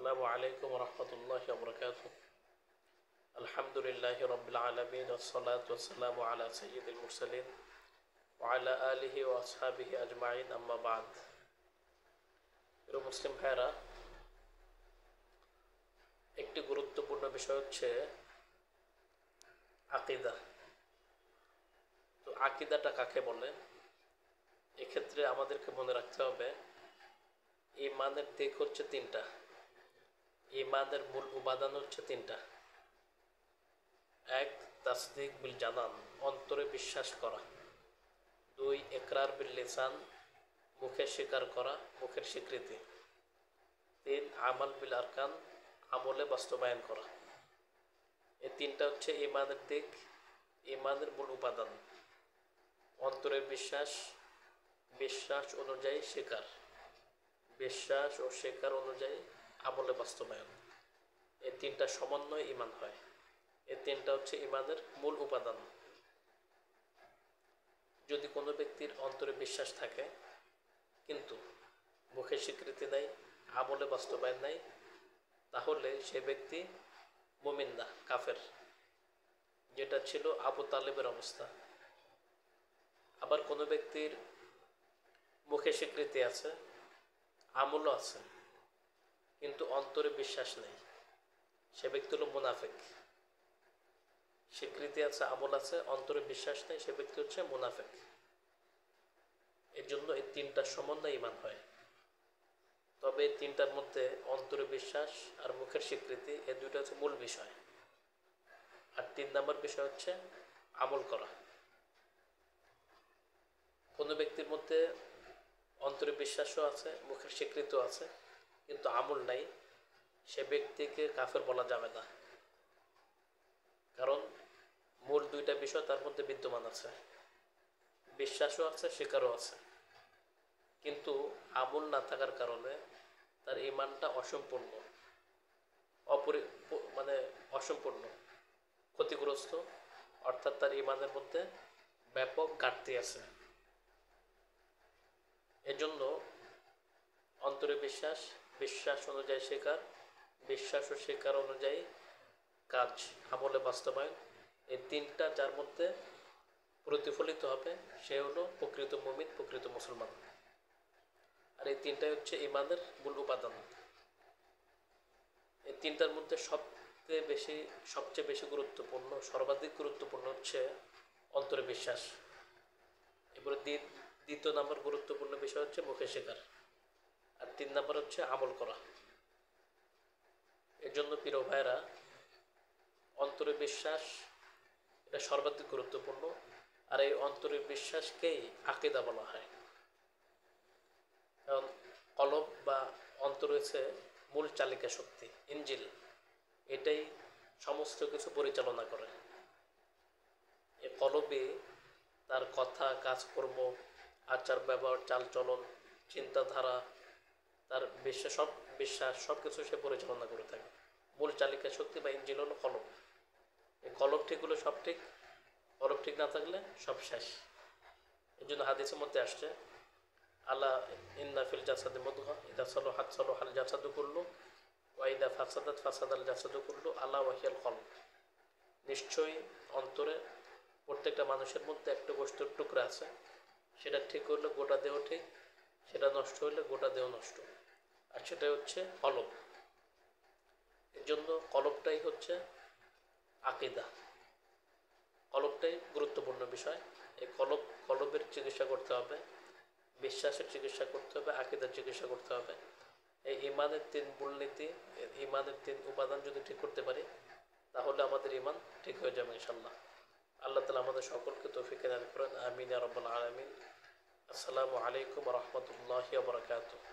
আসসালামু আলাইকুম রহমতুল্লাহি ওয়া বারাকাতুহু। আলহামদুলিল্লাহি রাব্বিল আলামিন ওয়াসসালাতু ওয়াসসালামু আলা সাইয়্যিদিল মুরসালিন ওয়া আলা আলিহি ওয়া আসহাবিহি আজমাইন, আম্মা বাদ। প্রিয় মুসলিম ভাইরা, একটি গুরুত্বপূর্ণ বিষয় হচ্ছে আকীদা। তো আকীদাটা কাকে বলে? এক্ষেত্রে আমাদেরকে মনে রাখতে হবে ঈমানের দিক হচ্ছে তিনটা। ঈমানের মূল উপাদান হচ্ছে তিনটা। এক, তাসদিক বিল জানান, অন্তরে বিশ্বাস করা। দুই, ইকরার বিল লিসান, মুখে স্বীকার করা, মুখের স্বীকৃতি। তিন, আমাল বিল আরকান, আমলে বাস্তবায়ন করা। এই তিনটা হচ্ছে ঈমানের দিক, ঈমানের মূল উপাদান। অন্তরের বিশ্বাস, বিশ্বাস অনুযায়ী স্বীকার, বিশ্বাস ও স্বীকার অনুযায়ী আমলে বাস্তবায়ন। এই তিনটা সমন্বয়ে ঈমান হয়। এই তিনটা হচ্ছে ঈমানের মূল উপাদান। যদি কোনো ব্যক্তির অন্তরে বিশ্বাস থাকে কিন্তু মুখে স্বীকৃতি নেই, আমলে বাস্তবায়ন নেই, তাহলে সে ব্যক্তি মুমিন না, কাফের। যেটা ছিল আবু তালেবের অবস্থা। আবার কোনো ব্যক্তির মুখে স্বীকৃতি আছে, আমলও আছে, কিন্তু অন্তরে বিশ্বাস নেই, সে ব্যক্তি হলো মুনাফিক। স্বীকৃতি আছে, আমল আছে, অন্তরে বিশ্বাস নেই, সে ব্যক্তি হচ্ছে মুনাফিক। এর জন্য এই তিনটা সমন্বয়ে ঈমান হয়। তবে এই তিনটার মধ্যে অন্তরে বিশ্বাস আর মুখের স্বীকৃতি, এই দুইটা হচ্ছে মূল বিষয়। আর 3 নম্বর বিষয় হচ্ছে আমল করা। কোনো ব্যক্তির মধ্যে অন্তরে বিশ্বাসও আছে, মুখের স্বীকৃতিও আছে, কিন্তু আমল নাই, সে ব্যক্তিকে কাফের বলা যাবে না। কারণ মূল দুইটা বিষয় তার মধ্যে বিদ্যমান আছে, বিশ্বাসও আছে, স্বীকারও আছে, কিন্তু আমল না থাকার কারণে তার ঈমানটা অসম্পূর্ণ, অসম্পূর্ণ, ক্ষতিগ্রস্ত। অর্থাৎ তার ঈমানের মধ্যে ব্যাপক ঘাটতি আছে। এজন্য অন্তরে বিশ্বাস, বিশ্বাস অনুযায়ী স্বীকার, বিশ্বাস ও স্বীকার অনুযায়ী কাজ, আমলে বাস্তবায়ন, এই তিনটা যার মধ্যে প্রতিফলিত হবে সে হলো প্রকৃত মুমিন, প্রকৃত মুসলমান। আর এই তিনটাই হচ্ছে ঈমানের মূল উপাদান। এই তিনটার মধ্যে সবচেয়ে বেশি গুরুত্বপূর্ণ, সর্বাধিক গুরুত্বপূর্ণ হচ্ছে অন্তরে বিশ্বাস। এরপরে দ্বিতীয় নম্বর গুরুত্বপূর্ণ বিষয় হচ্ছে মুখে স্বীকার। আর 3 নম্বর হচ্ছে আমল করা। এর জন্য প্রিয় ভাইরা, অন্তরে বিশ্বাস এটা সর্বাধিক গুরুত্বপূর্ণ। আর এই অন্তরের বিশ্বাসকেই আকীদা বলা হয়। কারণ কলব বা অন্তর হচ্ছে মূল চালিকা শক্তি, ইঞ্জিল। এটাই সমস্ত কিছু পরিচালনা করে। এই কলবে তার কথা, কাজকর্ম, আচার ব্যবহার, চালচলন, চিন্তাধারা, তার বিশ্বাস সব কিছু সে পরিচালনা করে থাকে। মূল চালিকা শক্তি বা ইঞ্জিন হলো কলব। এই কলব ঠিক হলে সব ঠিক, কলব ঠিক না থাকলে সব শেষ। এই জন্য হাদিসের মধ্যে আসছে, আলা ইন্না ফিল জাসাদি মুদগা ইদা সালাহাত সালাহাল জাসাদু কুল্লু ওয়া ইদা ফাসাদাত ফাসাদাল জাসাদু কুল্লু আলা ওয়া হিয়াল কলব। নিশ্চয়ই অন্তরে প্রত্যেকটা মানুষের মধ্যে একটা গোশতের টুকরা আছে, সেটা ঠিক হলে গোটা দেহ ঠিক, সেটা নষ্ট হলে গোটা দেহ নষ্ট। আর সেটাই হচ্ছে কলব। এর জন্য কলবটাই হচ্ছে আকীদা, কলবটাই গুরুত্বপূর্ণ বিষয়। এই কলবের চিকিৎসা করতে হবে, বিশ্বাসের চিকিৎসা করতে হবে, আকীদার চিকিৎসা করতে হবে। এই ঈমানের 3 মূলনীতি, ঈমানের 3 উপাদান যদি ঠিক করতে পারি, তাহলে আমাদের ঈমান ঠিক হয়ে যাবে ইনশাআল্লাহ। আল্লাহ তাআলা আমাদের সকলকে তৌফিক দান করেন। আমিন ইয়া রাব্বাল আলামিন। আসসালামু আলাইকুম ওয়া রাহমাতুল্লাহি ওয়া বারাকাতুহু।